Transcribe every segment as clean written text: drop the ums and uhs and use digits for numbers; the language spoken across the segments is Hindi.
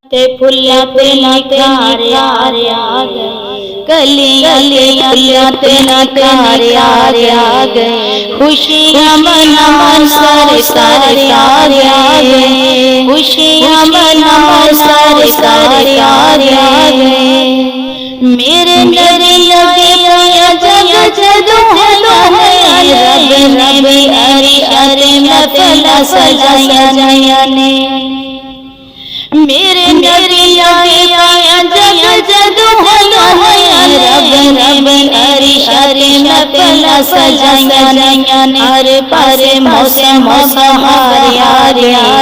ते फुल्ला ते निखारे आ गए, कलियां फुल्ला ते निखारे आ गए, खुशियां मनाओ सारे सारे आ गए, खुशियां मनाओ सारे सारे आ गए। मेरे नरे लगे पिया जग रब ने अरे अरे महफिल सजाया ने, मेरे नरिया आया जग रब अरे अरे महफिल सजाया ने, हर पासे मौसम बहार आ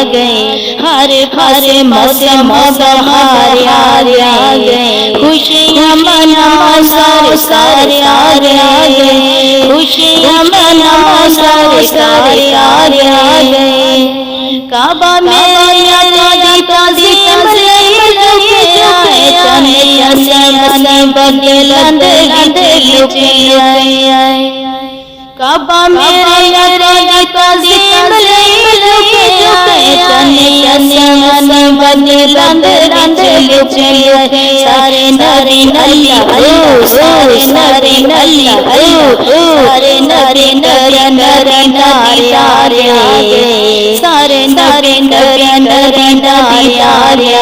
गए, हर पासे मौसम बहार आ गए, खुशियां मनाओ सारे सारे आ गए, खुशियां मनाओ सारे सारे आ गए। काबा में काबा मेरे तज़ीम सारे नरे नली सारे नरे नली सारे नरे नरे नरे नारे सारे नरे नरे नरे नारे,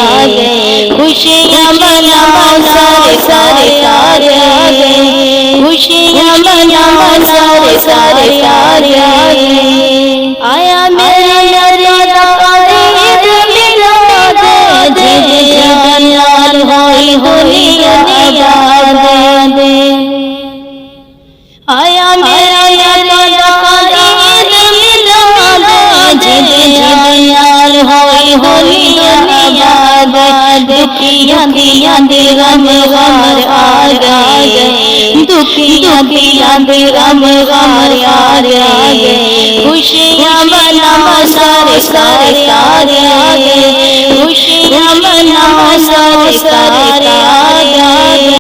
खुशियां मनाओ सारे सारे आ गए, खुशियां मनाओ सारे सारे आ गए। आया मेरा नरिया जान होई होली आबाद, आया मेरा होई होली आबाद, दुखियां दियां दे गम आ गए, दुखियां दियां दे गम आ गए।